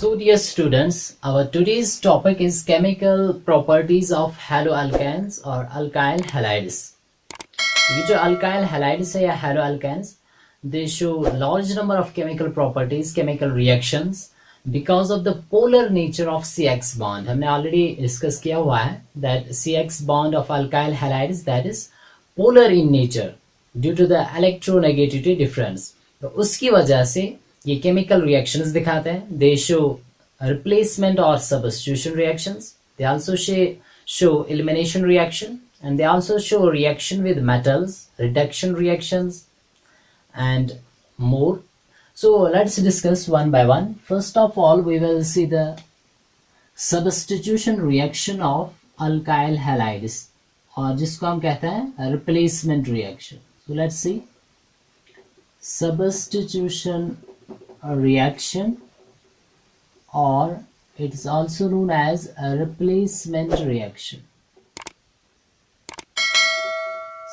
So dear students, our today's topic is chemical properties of haloalkanes or alkyl halides. ये जो alkyl halides है या haloalkanes, they show large number of chemical properties, chemical reactions because of the polar nature of CX bond. हमने already discuss किया हुआ है that CX bond of alkyl halides that is polar in nature due to the electronegativity difference. तो उसकी वजह से ये chemical reactions दिखाते हैं. They show replacement or substitution reactions. They also show elimination reaction, and they also show reaction with metals, reduction reactions, and more. So let's discuss one by one. First of all, we will see the substitution reaction of alkyl halides, और जिसको हम कहते हैं replacement reaction. So let's see substitution reaction, or it is also known as a replacement reaction.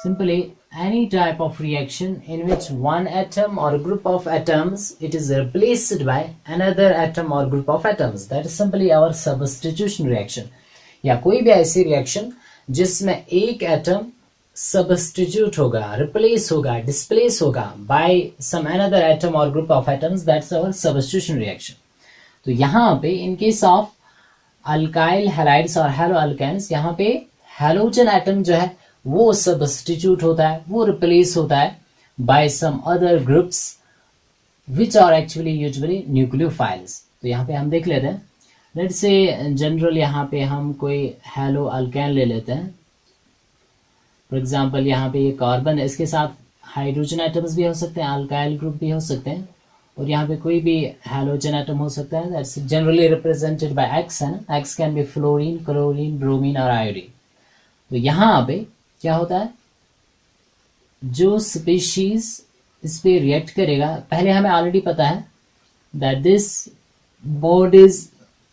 Simply any type of reaction in which one atom or group of atoms it is replaced by another atom or group of atoms, that is simply our substitution reaction. या कोई भी ऐसी reaction जिसमें एक atom substitute होगा, replace होगा, displace होगा by some another atom or group of atoms, that's our substitution reaction. तो यहाँ पे in case of alkyl halides और haloalkanes, यहाँ पे halogen atom जो है वो substitute होता है, वो replace होता है by some other groups which are actually usually nucleophiles. तो यहाँ पे हम देख लेते हैं. Let's say general यहाँ पे हम कोई haloalkane ले लेते हैं. फॉर एग्जाम्पल यहाँ पे ये कार्बन है, इसके साथ हाइड्रोजन एटम्स भी हो सकते हैं, अल्काइल ग्रुप भी हो सकते हैं, और यहाँ पे कोई भी हैलोजन एटम हो सकता है. That's generally represented by x, है ना. X can be fluorine, chlorine, bromine और आयोडीन. तो यहाँ पे क्या होता है, जो स्पीशीज इस पे रिएक्ट करेगा, पहले हमें ऑलरेडी पता है that this bond is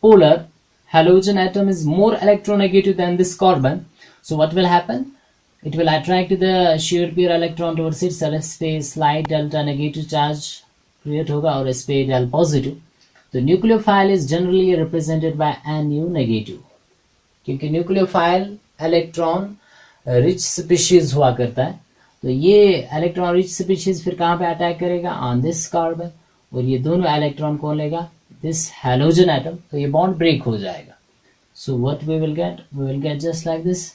polar, halogen atom is more electronegative than this carbon. So what will happen, it will attract the shared pair electron towards itself. इस पे slight delta negative charge create होगा और इस पे del positive. तो nucleophile is generally represented by Nu negative, क्योंकि nucleophile electron rich species हुआ करता है. तो ये electron rich species फिर कहाँ पे अटैक करेगा, on this carbon, और ये दोनों electron कौन लेगा, this halogen atom. तो ये bond break हो जाएगा. So what we will get just like this.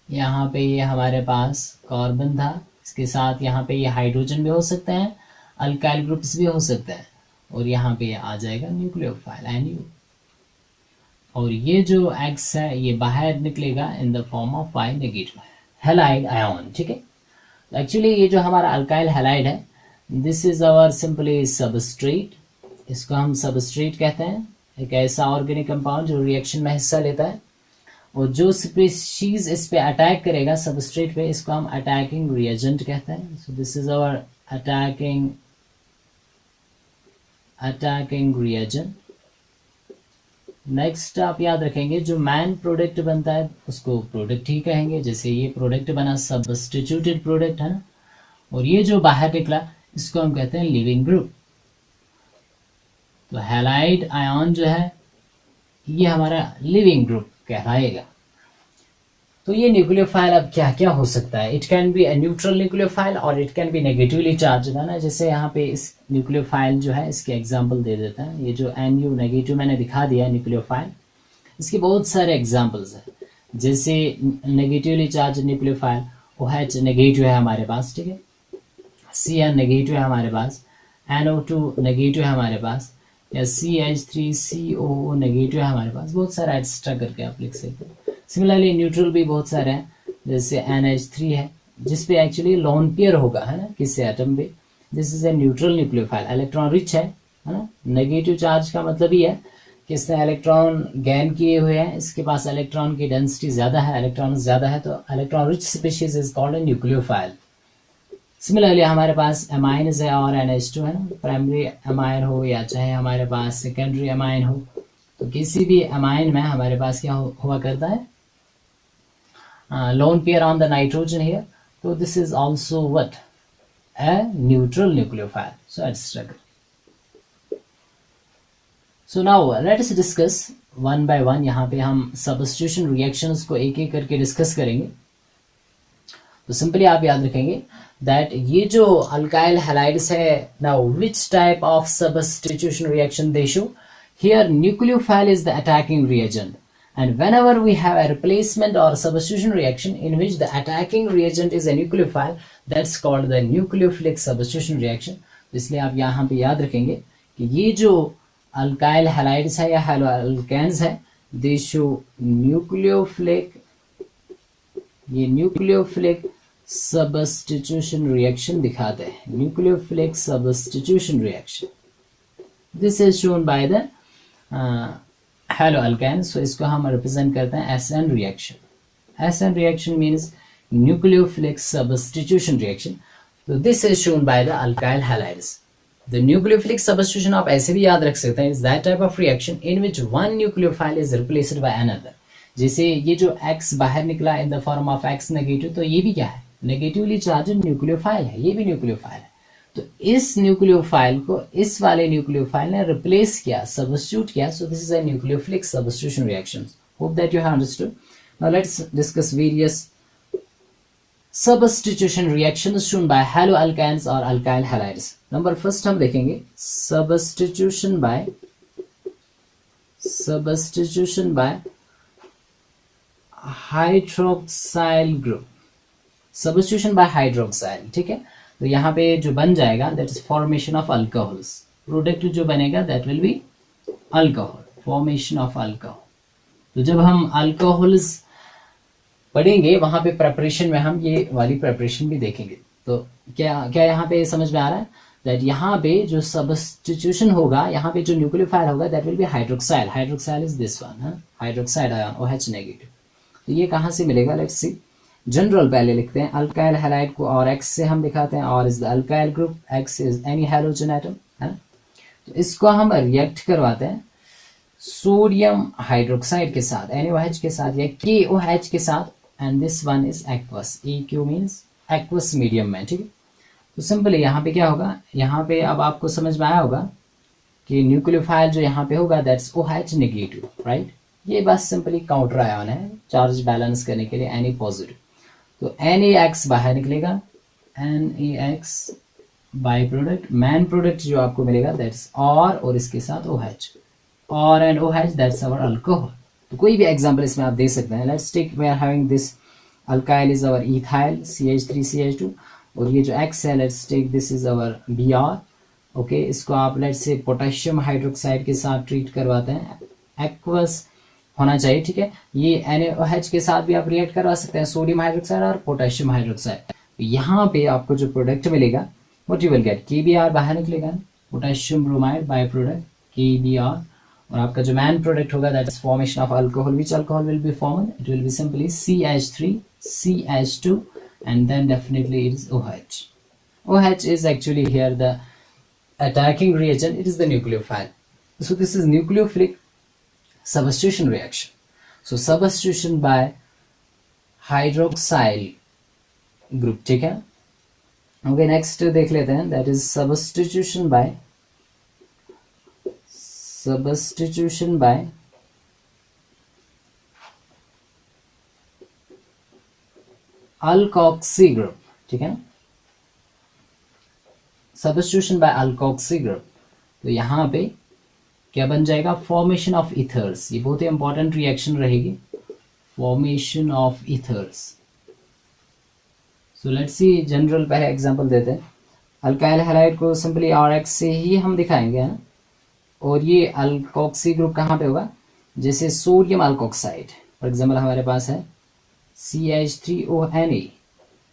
यहाँ पे ये हमारे पास कार्बन था, इसके साथ यहाँ पे ये हाइड्रोजन भी हो सकते हैं, अल्काइल ग्रुप्स भी हो सकते हैं, और यहाँ पे आ जाएगा न्यूक्लियोफाइल Nu. और ये जो X है ये बाहर निकलेगा in the form of Y negative halide ion. ठीक है. एक्चुअली ये जो हमारा अल्काइल हैलाइड है, this is our simply substrate. इसको हम सबस्ट्रेट कहते हैं, एक ऐसा ऑर्गेनिक कंपाउंड जो रिएक्शन में हिस्सा लेता है, और जो स्पीशीज इस पे अटैक करेगा सबस्ट्रेट पे, इसको हम अटैकिंग रिएजेंट कहते हैं. So this is our attacking reagent. Next आप याद रखेंगे, जो मैन प्रोडक्ट बनता है उसको प्रोडक्ट ही कहेंगे. जैसे ये प्रोडक्ट बना सबस्टिट्यूटेड प्रोडक्ट, है ना. और ये जो बाहर निकला इसको हम कहते हैं लिविंग ग्रुप. तो हैलाइड आयन जो है ये हमारा लिविंग ग्रुप कहलाएगा. तो ये न्यूक्लियोफाइल अब क्या क्या हो सकता है, it can be a neutral nucleophile और it can be negatively charge, है ना. जैसे यहाँ पे इस न्यूक्लियोफाइल जो है इसके एग्जांपल दे देता है. ये जो Nu नेगेटिव मैंने दिखा दिया है न्यूक्लियोफाइल, इसके बहुत सारे एग्जांपल्स हैं. जैसे negatively charge nucleophile OH negative है हमारे पास, ठीक है. Cn नेगेटिव है हमारे पास, NO2 नेगेटिव है हमारे पास, या CH3COO नेगेटिव है हमारे पास. बहुत सारा एक्स्ट्रा करके आप लिख सकते हैं. सिमिलरली न्यूट्रल भी बहुत सारे हैं, जैसे NH3 है जिसपे एक्चुअली लोन पेयर होगा, है ना, किसी एटम पे. This is a neutral nucleophile. Electron rich है ना. नेगेटिव चार्ज का मतलब ही है कि इसने इलेक्ट्रॉन गेन किए हुए हैं, इसके पास इलेक्ट्रॉन की डेंसिटी ज्यादा है, इलेक्ट्रॉन ज्यादा है, तो electron rich species is called a nucleophile. Similarly हमारे पास एमाइन्स है और NH2 है ना. प्राइमरी अमाइन हो या चाहे हमारे पास सेकेंडरी अमाइन हो, तो किसी भी अमाइन में हमारे पास क्या हुआ करता है, lone pair on the nitrogen here. So this is also what? A neutral nucleophile. So let's struggle. So now let's discuss one by one. यहाँ पे हम सब्स्टिट्यूशन रिएक्शंस को एक एक करके डिस्कस करेंगे. तो सिंपली आप याद रखेंगे दैट ये जो अल्काइल हैलाइड्स है, now which type of substitution reaction they show. Here nucleophile is the attacking reagent, and whenever we have a replacement or substitution reaction in which the attacking reagent is a nucleophile, that's called the nucleophilic substitution reaction. इसलिए आप यहाँ पे याद रखेंगे कि ये जो alkyl halides है या हैलोअल्केन्स है, दे शो न्यूक्लियोफिलिक, ये न्यूक्लियोफिलिक सबस्टिट्यूशन रिएक्शन दिखाते हैं. Nucleophilic substitution reaction, this is shown by the haloalkane. So इसको हम रिप्रेजेंट करते हैं SN reaction. SN reaction means nucleophilic substitution reaction. तो this is shown by the alkyl halides. The nucleophilic substitution आप ऐसे भी याद रख सकते हैं, is that type of reaction in which one nucleophile is replaced by another. जैसे ये जो X बाहर निकला इन the form of X negative, तो ये भी क्या है, नेगेटिवली चार्ज्ड न्यूक्लियोफाइल है, ये भी न्यूक्लियोफाइल है. तो इस न्यूक्लियोफाइल को इस वाले न्यूक्लियोफाइल ने रिप्लेस किया, सब्स्टिट्यूट किया. So this is a nucleophilic substitution reaction. Hope that you have understood. Now let's discuss various substitution reactions shown by haloalkanes और अल्काइल हैलाइड्स. नंबर फर्स्ट हम देखेंगे substitution by hydroxyl group. Substitution by hydroxyl, ठीक है. तो यहाँ पे जो बन जाएगा that is formation of alcohols. Product जो बनेगा that will be alcohol, formation of alcohol. तो जब हम अल्कोहल्स पढ़ेंगे वहां पे प्रेपरेशन में हम ये वाली प्रेपरेशन भी देखेंगे. तो क्या क्या यहाँ पे समझ में आ रहा है दैट यहाँ पे जो सब्स्टिट्यूशन होगा, यहाँ पे जो न्यूक्लियोफाइल होगा that will B hydroxyl. Hydroxyl is this one, hydroxide ion OH negative. तो ये कहाँ से मिलेगा, लेट्स सी. जनरल पहले लिखते हैं. अल्काइल हैलाइड को और X से हम दिखाते हैं. और is the alkyl group, X is any halogen atom, है. तो इसको हम रिएक्ट करवाते हैं सोडियम हाइड्रोक्साइड के साथ, NaOH के साथ या KOH के साथ. And this one is aqueous. EQ means aqueous medium में, ठीक है. तो सिंपली यहाँ पे क्या होगा, यहाँ पे अब आपको समझ में आया होगा कि न्यूक्लियोफाइल जो यहाँ पे होगा दैट्स OH नेगेटिव, राइट. ये बस सिंपली काउंटर आयन है चार्ज बैलेंस करने के लिए, Na पॉजिटिव. तो NaX बाहर निकलेगा, NaX by product. Main product जो आपको मिलेगा दैट्स और इसके साथ OH, और and OH that's our alcohol. तो कोई भी एग्जांपल इसमें आप दे सकते हैं. Let's take we are having this alkyl is our ethyl CH3CH2, और ये जो X है let's take this is our Br. Okay, इसको आप लेट्स से पोटेशियम हाइड्रोक्साइड के साथ ट्रीट करवाते हैं. एक्वस होना चाहिए, ठीक है. ये NaOH के साथ भी आप रिएक्ट करवा सकते हैं, सोडियम हाइड्रोक्साइड और पोटेशियम हाइड्रोक्साइड. यहाँ पे आपको जो प्रोडक्ट मिलेगा what you will gate, KBr बाहर निकलेगा, potassium bromide by product KBr. और आपका जो मैन प्रोडक्ट होगा that is formation of alcohol. Which alcohol will be formed, it will be simply CH3 CH2 and then definitely it is OH. OH is actually here the attacking reagent, it is the nucleophile. So this is nucleophilic substitution reaction. So substitution by hydroxyl group, ठीक है. Okay, next देख लेते हैं, that is substitution by alkoxy group, ठीक है ना. Substitution by alkoxy group. तो यहाँ पे क्या बन जाएगा, फॉर्मेशन ऑफ इथर्स. ये बहुत ही इंपॉर्टेंट रिएक्शन रहेगी, formation of ethers. So let's see general पहले एग्जांपल देते हैं. अल्काइल हैलाइड को सिंपली RX से ही हम दिखाएंगे, है ना. और ये अल्कोक्सी ग्रुप कहाँ पे होगा, जैसे सोडियम अल्कोक्साइड फॉर एग्जाम्पल हमारे पास है CH3ONa.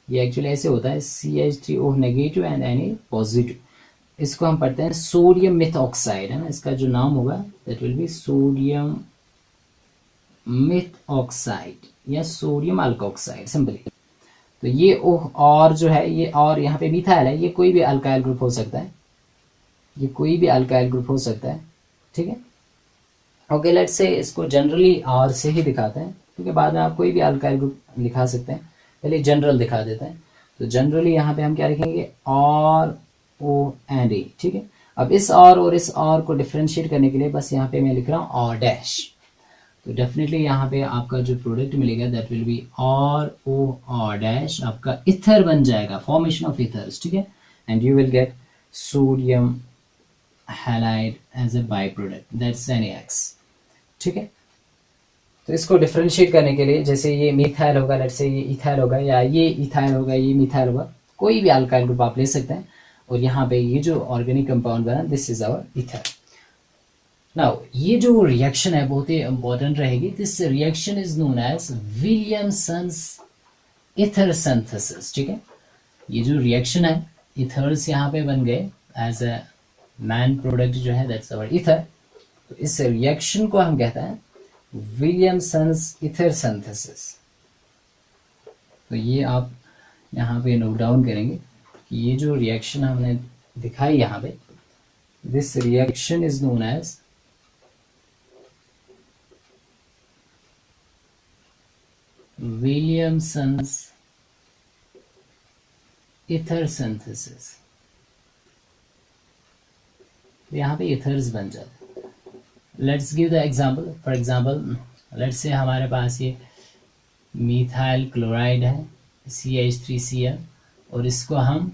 ये एक्चुअली ऐसे होता है CH3O negative and Na positive. इसको हम पढ़ते हैं सोडियम मिथऑक्साइड, है ना. इसका जो नाम होगा दैट विल बी सोडियम मिथऑक्साइड या सोडियम अल्कोक्साइड सिंपली. तो ये OH और जो है ये, और यहाँ पे मिथाइल है, ये कोई भी अल्काइल ग्रुप हो सकता है, ये कोई भी अल्काइल ग्रुप हो सकता है, ठीक है. ओके, लेट्स से इसको जनरली R से ही दिखाते हैं, ठीक है. बाद में आप कोई भी अल्काइल ग्रुप लिखा सकते हैं, पहले जनरल दिखा देते हैं. तो जनरली यहाँ पे हम क्या लिखेंगे, RONA, ठीक है. अब इस और इस और को डिफ्रेंशिएट करने के लिए बस यहाँ पे मैं लिख रहा हूँ और डैश, तो डेफिनेटली यहाँ पे आपका जो प्रोडक्ट मिलेगा दैट विल बी और ओ और डैश, आपका इथर बन जाएगा, फॉर्मेशन ऑफ इथर्स, ठीक है, and you will get sodium halide as a by product, that's NaX, ठीक है। तो इसको डिफरेंशिएट करने के लिए जैसे ये मिथाइल होगा, लेट्स से ये इथाइल होगा, या ये इथाइल होगा, ये मिथाइल होगा, कोई भी अल्काइल ग्रुप आप ले सकते हैं, और यहाँ पे ये जो ऑर्गेनिक कंपाउंड बना this is our ether. Now ये जो रिएक्शन है बहुत ही इंपॉर्टेंट रहेगी, this reaction is known as Williamson's ether synthesis, ठीक है। ये जो रिएक्शन है, इथर्स यहाँ पे बन गए एज अ मैन प्रोडक्ट जो है दैट्स आवर इथर, तो इस रिएक्शन को हम कहते हैं विलियमसन्स इथर सिंथेसिस। तो ये आप यहाँ पे नोट डाउन करेंगे कि ये जो रिएक्शन हमने दिखाई यहाँ पे, this reaction is known as Williamson's ether synthesis. यहाँ पे इथर्स बन जाते हैं। Let's give the example, for example let's say हमारे पास ये मिथाइल क्लोराइड है CH3Cl, और इसको हम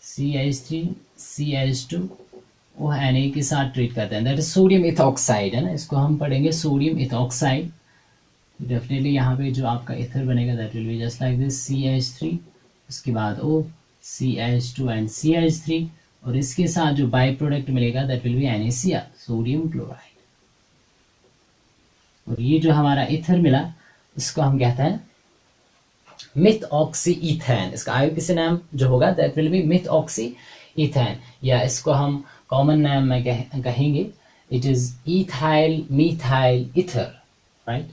CH3CH2ONa के साथ ट्रीट करते हैं, दैट इज सोडियम इथॉक्साइड है ना, इसको हम पढ़ेंगे सोडियम इथॉक्साइड। डेफिनेटली यहाँ पे जो आपका इथर बनेगा that will be just like this CH3, उसके बाद O, CH2 एंड CH3, और इसके साथ जो बाई प्रोडक्ट मिलेगा that will B NaCl, sodium chloride. और ये जो हमारा इथर मिला इसको हम कहते हैं मिथऑक्सी इथेन, इसका IUPAC नाम जो होगा दैट विल बी मिथऑक्सी इथेन, या इसको हम कॉमन नाम में कहेंगे it is ethyl methyl ether, right.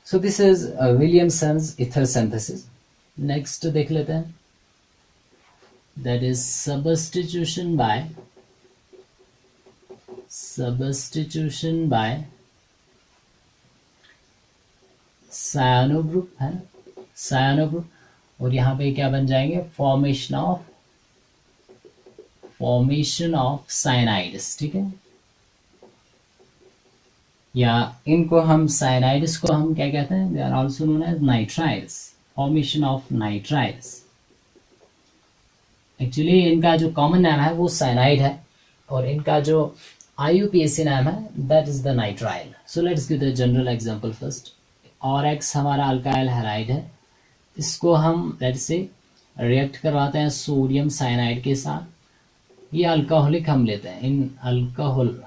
So this is Williamson's ether synthesis. Next देख लेते हैं, that is substitution by cyano group है, cyano group, और यहाँ पे क्या बन जाएंगे फॉर्मेशन ऑफ साइनाइड्स, ठीक है, या इनको हम साइनाइड्स को हम क्या कहते हैं, they are also known as nitrides, formation of nitrides. Actually इनका जो कॉमन नाम है वो साइनाइड है, और इनका जो IUPAC नाम है that is the nitrile. So let's give the general example first. ORX हमारा अल्काइल हैलाइड है, इसको हम लेट्स से रिएक्ट करवाते हैं सोडियम साइनाइड के साथ, ये अल्कोहलिक हम लेते हैं इन अल्कोहल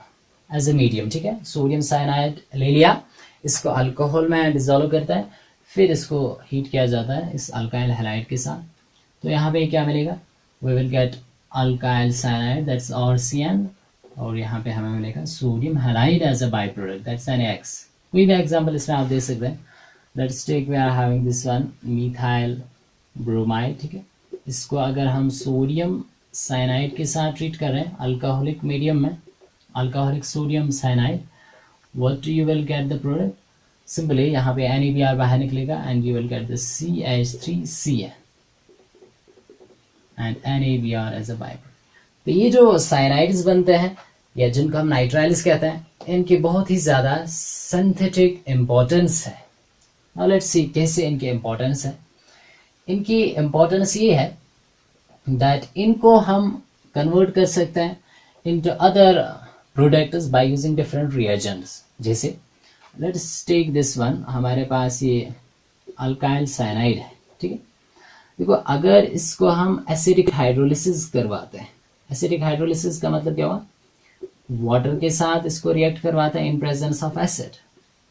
एज ए मीडियम, ठीक है। सोडियम साइनाइड ले लिया, इसको अल्कोहल में डिजोल्व करता है, फिर इसको हीट किया जाता है इस अल्काइल हैलाइड के साथ, तो यहाँ पे क्या मिलेगा, we will get alkyl cyanide that's RCN, और यहाँ पे हमें मिलेगा sodium halide as a by product that's NaX। कोई भी एग्जांपल इसमें आप दे सकते हैं, let's take we are having this one methyl bromide, ठीक है, इसको अगर हम सोडियम साइनाइड के साथ ट्रीट कर रहे हैं अल्कोहलिक मीडियम में, alcoholic sodium cyanide, what you will get the product, simply यहाँ पे NaBr बाहर निकलेगा and you will get the CH3Cl and NaBr as a by product. तो ये जो साइनाइड्स बनते हैं या जिनको हम नाइट्राइल्स कहते हैं, इनकी बहुत ही ज़्यादा सिंथेटिक इम्पोर्टेंस है। नाउ लेट्स सी कैसे इनकी इम्पोर्टेंस है। इनकी इम्पोर्टेंस ये है दैट इनको हम कन्वर्ट कर सकते हैं into other products by using different reagents. जैसे लेट्स टेक दिस वन, हमारे पास ये अल्काइल साइनाइड है, ठीक है। देखो अगर इसको हम एसिडिक हाइड्रोलिसिस करवाते हैं, एसिडिक हाइड्रोलिसिस का मतलब क्या हुआ, वाटर के साथ इसको रिएक्ट करवाते हैं in presence of acid,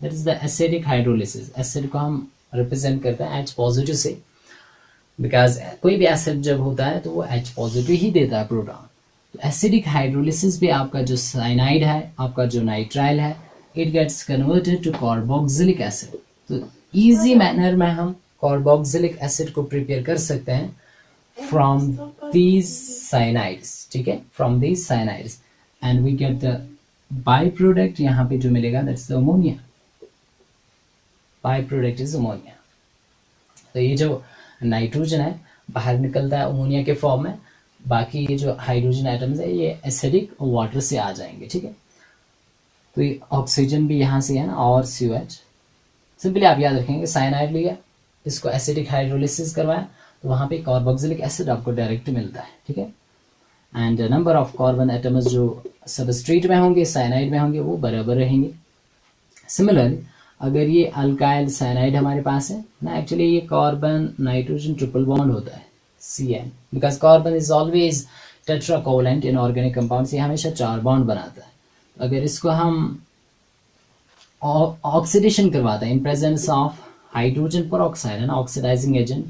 that is the acidic hydrolysis. Acid को हम रिप्रेजेंट करते हैं H पॉजिटिव से, बिकॉज कोई भी एसिड जब होता है तो वो H पॉजिटिव ही देता है प्रोटॉन। तो एसिडिक हाइड्रोलिसिस पे आपका जो साइनाइड है, आपका जो नाइट्राइल है, it gets converted to carboxylic acid. तो इजी मैनर में हम कार्बोक्सिलिक एसिड को प्रिपेयर कर सकते हैं फ्रॉम दीज साइनाइड्स, ठीक है, from these cyanides, and we get the by product, यहाँ पे जो मिलेगा that's the ammonia, by product is ammonia. तो ये जो नाइट्रोजन है बाहर निकलता है अमोनिया के फॉर्म में, बाकी ये जो हाइड्रोजन एटम्स है ये एसिडिक वाटर से आ जाएंगे, ठीक है। तो ये ऑक्सीजन भी यहाँ से है ना, और COH। सिंपली आप याद रखेंगे, साइनाइड लिया, इसको एसिडिक हाइड्रोलिसिस करवाया, तो वहाँ पे कार्बोक्सिलिक एसिड आपको डायरेक्ट मिलता है, ठीक है। And number of carbon atoms जो सबस्ट्रेट में होंगे, साइनाइड में होंगे, वो बराबर रहेंगे। सिमिलरली अगर ये अल्काइल साइनाइड हमारे पास है ना, एक्चुअली ये कार्बन नाइट्रोजन ट्रिपल बॉन्ड होता है CN, because carbon is always tetracovalent in organic compounds, ये हमेशा 4 बॉन्ड बनाता है। अगर इसको हम ऑक्सीडेशन करवाता है in presence of hydrogen peroxide है ना, ऑक्सीडाइजिंग एजेंट,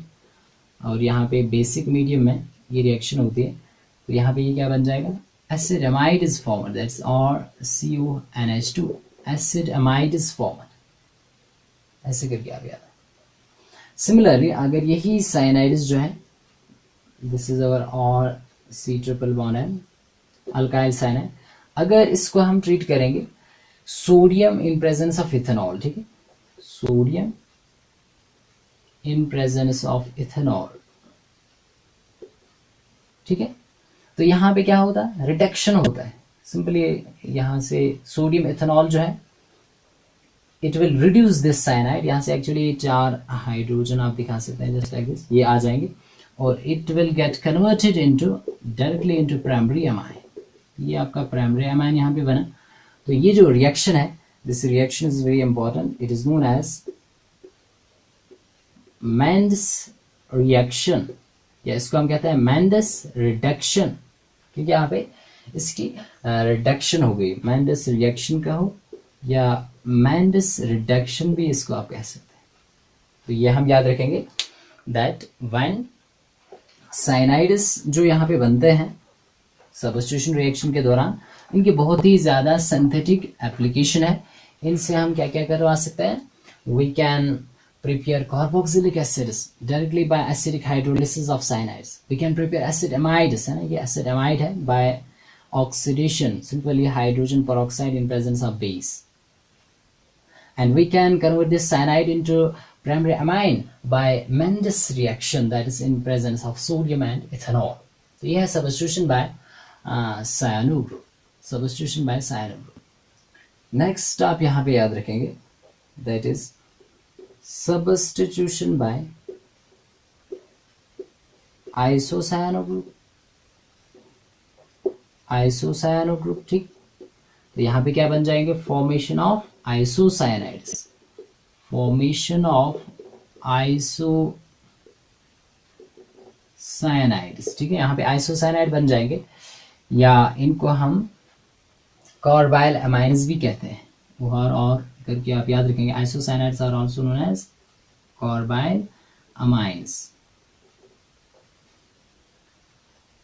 और यहाँ पे बेसिक मीडियम में ये रिएक्शन होती है, तो यहाँ पे ये क्या बन जाएगा, acid amide is formed, that's और CONH2, acid amide is formed, ऐसे करके आ गया। सिमिलरली अगर यही साइनाइड्स जो है, दिस इज अवर और C triple bond and alkyl cyanide, अगर इसको हम ट्रीट करेंगे sodium in presence of ethanol, ठीक है, sodium in presence of ethanol, ठीक है, तो यहाँ पे क्या होता है, रिडक्शन होता है। सिंपली यहाँ से सोडियम इथेनॉल जो है, it will reduce this cyanide, यहाँ से एक्चुअली 4 हाइड्रोजन आप दिखा सकते हैं जस्ट लाइक दिस, ये आ जाएंगे, और it will get converted into directly into primary amine, ये आपका प्राइमरी अमाइन यहाँ पे बना। तो ये जो रिएक्शन है, this reaction is very important, it is known as Mendius reaction, या इसको हम कहते हैं मैंड्स रिडक्शन, क्योंकि यहाँ पे इसकी रिडक्शन हो गई, मैंड्स रिएक्शन का हो या मैंड्स रिडक्शन भी इसको आप कह सकते हैं। तो ये हम याद रखेंगे दैट व्हेन साइनाइड्स जो यहाँ पे बनते हैं सब्स्टिट्यूशन रिएक्शन के दौरान, इनकी बहुत ही ज़्यादा सिंथेटिक एप्लीकेशन है। इनसे हम क्या क्या करवा सकते हैं, we can prepare carboxylic acids directly by acidic hydrolysis of cyanides. We can prepare acid amides, है ना, ये acid amide है, by oxidation, simply hydrogen peroxide in presence of base. And we can convert this cyanide into primary amine by Mendes reaction, that is in presence of sodium and ethanol. तो ये है substitution by cyano group, substitution by cyano group. Next आप यहाँ पे याद रखेंगे, that is substitution by isocyano group, isocyano group, ठीक। तो यहाँ पे क्या बन जाएंगे, फॉर्मेशन ऑफ आइसोसाइनाइड्स, फॉर्मेशन ऑफ आइसोसाइनाइड्स, ठीक है, यहाँ पे आइसोसाइनाइड बन जाएंगे, या इनको हम कार्बाइल अमाइन्स भी कहते हैं, और करके आप याद रखेंगे, isocyanides are also known as carbylamines अमाइन्स,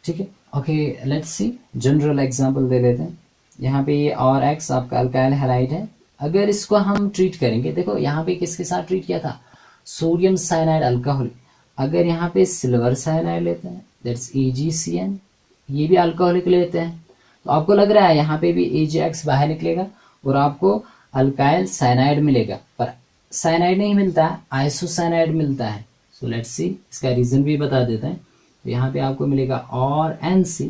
ठीक है। Okay, let's see general example दे लेते हैं। यहाँ पे ये और एक्स आपका अल्काइल हैलाइड है, अगर इसको हम ट्रीट करेंगे, देखो यहाँ पे किसके साथ ट्रीट किया था, सोडियम साइनाइड अल्कोहल, अगर यहाँ पे सिल्वर साइनाइड लेते हैं, दैट्स AgCN, ये भी अल्कोहलिक लेते हैं, तो आपको लग रहा है यहाँ पे भी AgX बाहर निकलेगा और आपको अल्काइल साइनाइड मिलेगा, पर साइनाइड नहीं मिलता है, आइसोसाइनाइड मिलता है। सो लेट्स सी, इसका रीजन भी बता देते हैं। तो यहाँ पे आपको मिलेगा और NC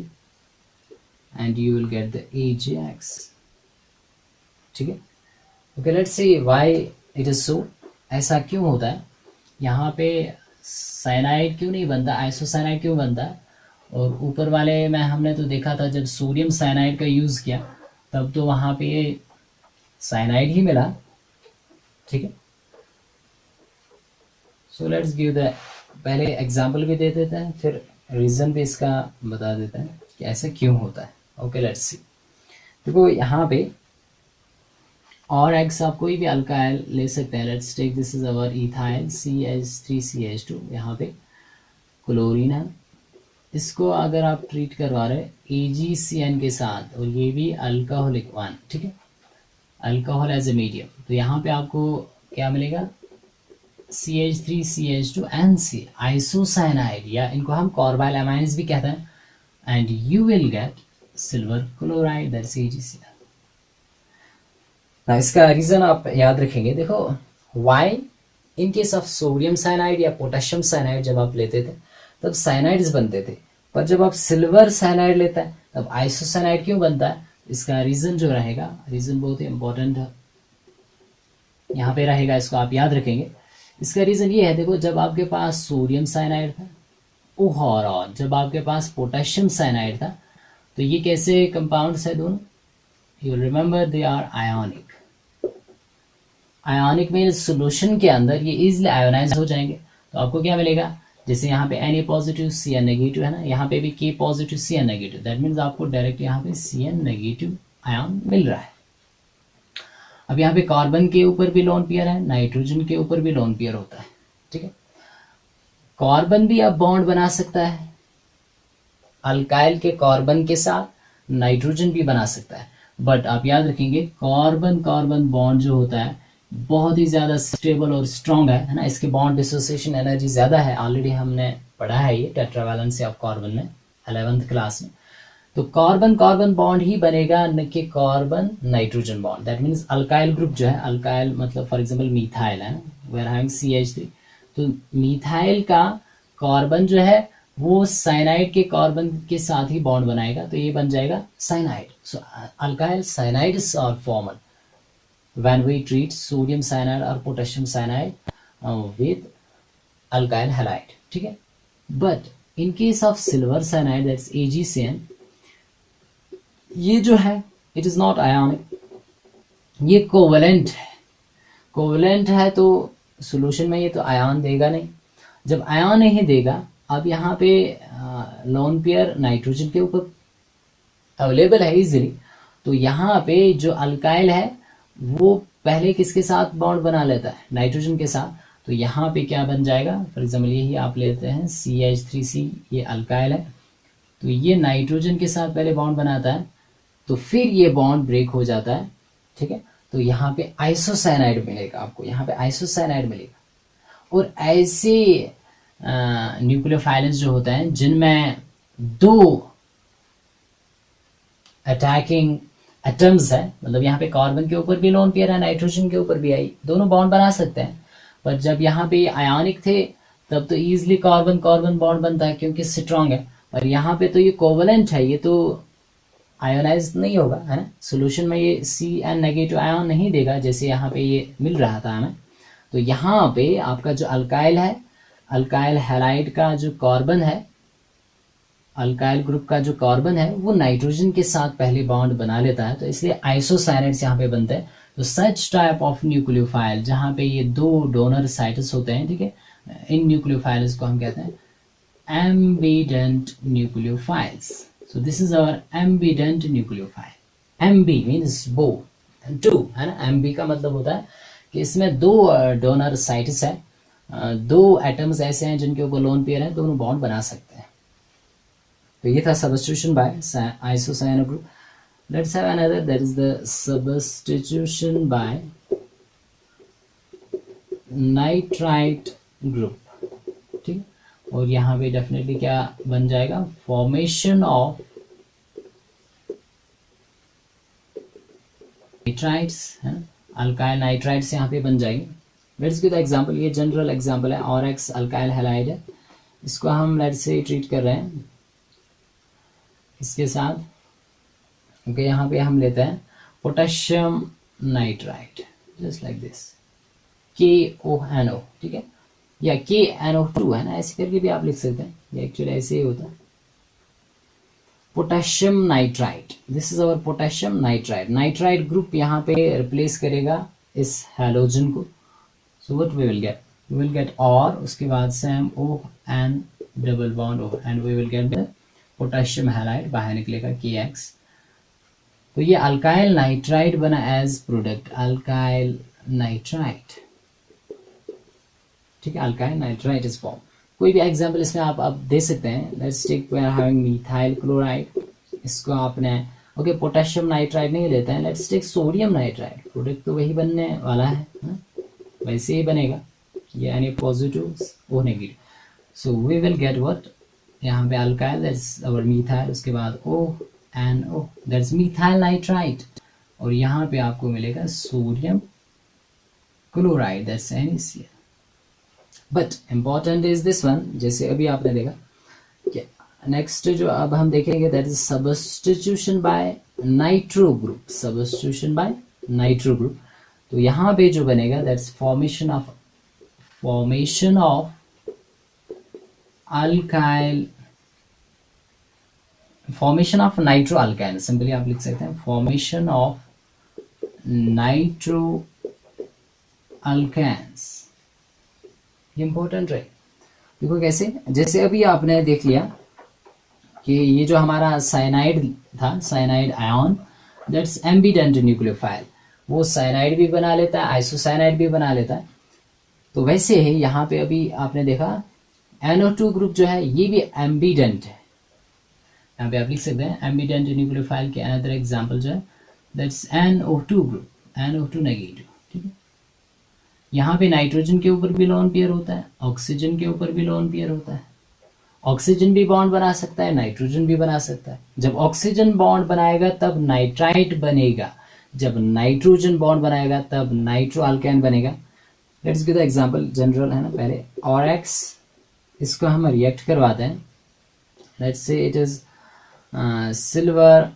and you will get the AgX, ठीक है। Okay, let's C why it is so, ऐसा क्यों होता है, यहाँ पे साइनाइड क्यों नहीं बनता, आइसोसाइनाइड क्यों बनता है, और ऊपर वाले में हमने तो देखा था जब सोडियम साइनाइड का यूज किया तब तो वहां पे साइनाइड ही मिला, ठीक है। सो लेट्स गिव द, पहले एग्जांपल भी दे देते हैं, फिर रीजन भी इसका बता देते हैं कि ऐसा क्यों होता है। ओके, लेट्स सी, देखो यहाँ पे और एक्स आप कोई भी अल्काइल ले सकते हैं, let's take this is our ethyl CH3CH2, यहाँ पे क्लोरीन है, इसको अगर आप ट्रीट करवा रहे AgCN के साथ, और ये भी अल्कोहलिक वन, ठीक है, अल्कोहल एज ए मीडियम, तो यहाँ पे आपको क्या मिलेगा, CH3CH2NC आइसोसाइनाइड, या इनको हम कार्बाइल अमाइन्स भी कहते हैं, and you will get silver chloride, that's AgCN। इसका रीजन आप याद रखेंगे, देखो why in case of sodium cyanide या पोटेशियम साइनाइड जब आप लेते थे तब साइनाइड्स बनते थे, पर जब आप सिल्वर साइनाइड लेते हैं तब आइसोसाइनाइड क्यों बनता है? इसका रीजन जो रहेगा, रीजन बहुत ही इंपॉर्टेंट है, यहाँ पे रहेगा, इसको आप याद रखेंगे। इसका रीजन ये है, देखो जब आपके पास सोडियम साइनाइड था और जब आपके पास पोटेशियम साइनाइड था, तो ये कैसे कंपाउंड्स है दोनों? You will remember they are ionic. Ionic में सोल्यूशन के अंदर ये इजिली आयोनाइज हो जाएंगे। तो आपको क्या मिलेगा? जैसे यहाँ पे Na पॉजिटिव Cn नेगेटिव है ना, यहाँ पे भी K positive Cn negative, that means आपको डायरेक्ट यहाँ पे Cn नेगेटिव आयन मिल रहा है। अब यहाँ पे कार्बन के ऊपर भी लोन पेयर है, नाइट्रोजन के ऊपर भी लोन पेयर होता है, ठीक है। कार्बन भी अब बॉन्ड बना सकता है, अल्काइल के कार्बन के साथ नाइट्रोजन भी बना सकता है, बट आप याद रखेंगे कार्बन कार्बन बॉन्ड जो होता है बहुत ही ज्यादा स्टेबल और स्ट्रॉन्ग है ना, इसके बॉन्ड डिसोसिएशन एनर्जी ज्यादा है। ऑलरेडी हमने पढ़ा है ये टेट्रावैलेंसी ऑफ कार्बन में 11th क्लास में। तो कार्बन कार्बन बॉन्ड ही बनेगा, न कि carbon nitrogen bond. That means alkyl group जो है, अल्काइल मतलब फॉर एग्जांपल मीथाइल है ना, वी आर हैविंग CH3, तो मीथाइल का कार्बन जो है वो साइनाइड के कार्बन के साथ ही बॉन्ड बनाएगा, तो ये बन जाएगा cyanide. So alkyl cyanides are formed when we treat sodium cyanide or potassium cyanide with alkyl halide, ठीक है। but in case of silver cyanide, that's AgCN, ये जो है it is not ionic, ये कोवेलेंट है। कोवेलेंट है तो solution में ये तो आयन देगा नहीं। जब आयन नहीं देगा, अब यहाँ पे लोन पेयर नाइट्रोजन के ऊपर अवेलेबल है इजीली, तो यहाँ पे जो अल्काइल है वो पहले किसके साथ बॉन्ड बना लेता है? नाइट्रोजन के साथ। तो यहाँ पे क्या बन जाएगा? फॉर एग्जाम्पल यही आप लेते हैं CH3C, ये अल्काइल है, तो ये नाइट्रोजन के साथ पहले बॉन्ड बनाता है, तो फिर ये बॉन्ड ब्रेक हो जाता है, ठीक है। तो यहाँ पे आइसोसाइनाइड मिलेगा आपको, यहाँ पे आइसोसाइनाइड मिलेगा। और ऐसे न्यूक्लियोफाइलेंस जो होते हैं जिनमें दो अटैकिंग एटम्स है, मतलब यहाँ पे कार्बन के ऊपर भी लोन पेयर है, नाइट्रोजन के ऊपर भी आई, दोनों बॉन्ड बना सकते हैं। पर जब यहाँ पे आयोनिक थे तब तो इजिली कार्बन कार्बन बॉन्ड बनता है क्योंकि स्ट्रॉन्ग है, और यहाँ पे तो ये कोवेलेंट है, ये तो आयोनाइज नहीं होगा, है ना। सोल्यूशन में ये Cn नेगेटिव आयन नहीं देगा जैसे यहाँ पे ये मिल रहा था हमें। तो यहाँ पे आपका जो अल्काइल है, अल्काइल हैलाइड का जो कार्बन है, अल्काइल ग्रुप का जो कार्बन है वो नाइट्रोजन के साथ पहले बॉन्ड बना लेता है, तो इसलिए आइसोसाइनाइड्स यहाँ पे बनते हैं। तो सच टाइप ऑफ न्यूक्लियोफाइल जहाँ पे ये दो डोनर साइट्स होते हैं, ठीक है, इन न्यूक्लियोफाइल्स को हम कहते हैं ambident nucleophiles. So this is our ambident nucleophile. Ambi means both, two, है ना। एम्बी का मतलब होता है कि इसमें दो डोनर साइट्स है, दो एटम्स ऐसे हैं जिनके ऊपर लोन पेयर है, दोनों बॉन्ड बना सकते हैं। तो ये था substitution by isocyano group. Let's have another, that is the substitution by nitrite group, ठीक। और यहाँ पे डेफिनेटली क्या बन जाएगा? फॉर्मेशन ऑफ नाइट्राइट्स, है ना, अल्काइल नाइट्राइट्स यहाँ पे बन जाएंगे। लेट्स गिव द एग्जांपल, ये जनरल एग्जांपल है, ORX अल्काइल हैलाइड है, इसको हम लेट्स से ट्रीट कर रहे हैं इसके साथ, ओके। यहाँ पे हम लेते हैं potassium nitrite, just like this, KONO, ठीक है, या KNO2 है ना, ऐसे करके भी आप लिख सकते हैं, ये एक्चुअली ऐसे ही होता है। Potassium nitrite, this is our potassium nitrite. Nitrite group यहाँ पे रिप्लेस करेगा इस हैलोजन को, so what we will get? We will get और उसके बाद same ON double bond O, and we will get the potassium halide, बाहर निकलेगा KX। तो ये अल्काइल नाइट्राइट बना एज प्रोडक्ट, अल्काइल नाइट्राइट, ठीक है, अल्काइल नाइट्राइट इज फॉर्म। कोई भी एग्जांपल इसमें आप दे सकते हैं। Let's take we are having methyl chloride, इसको आपने ओके पोटेशियम नाइट्राइट नहीं लेते हैं, let's take sodium nitrite, product तो वही बनने वाला है ना? वैसे ही बनेगा, यानी positive O negative. So we will get what? यहाँ पे अल्काइल, दैट्स अवर मिथाइल, उसके बाद ONO, दैट्स मिथाइल नाइट्राइट, और यहाँ पे आपको मिलेगा sodium chloride, that's NaCl। But important is this one, जैसे अभी आपने देखा कि नेक्स्ट जो अब हम देखेंगे that is substitution by nitro group, substitution by nitro group. तो यहाँ पे जो बनेगा that's formation of alkyl, formation of nitro alkyne, simply आप लिख सकते हैं formation of nitro alkynes. Important है, देखो कैसे, जैसे अभी आपने देख लिया कि ये जो हमारा साइनाइड था, cyanide ion that's ambient nucleophile, वो साइनाइड भी बना लेता है, आइसोसाइनाइड भी बना लेता है। तो वैसे ही यहाँ पे अभी आपने देखा NO2 ग्रुप जो है ये भी एम्बिडेंट है। यहाँ पे आप लिख सकते हैं एम्बिडेंट न्यूक्लियोफाइल के अनदर एग्जांपल जो है that's NO2 group, NO2 negative. ठीक है, यहाँ पे नाइट्रोजन के ऊपर भी लोन पेयर होता है, ऑक्सीजन के ऊपर भी लोन पेयर होता है। ऑक्सीजन भी बॉन्ड बना सकता है, नाइट्रोजन भी बना सकता है। जब ऑक्सीजन बॉन्ड बनाएगा तब नाइट्राइट बनेगा, जब नाइट्रोजन बॉन्ड बनाएगा तब नाइट्रो अल्केन बनेगा। Let's give the example, general है ना, पहले ORX, इसको हम रिएक्ट करवाते हैं, let's say it is silver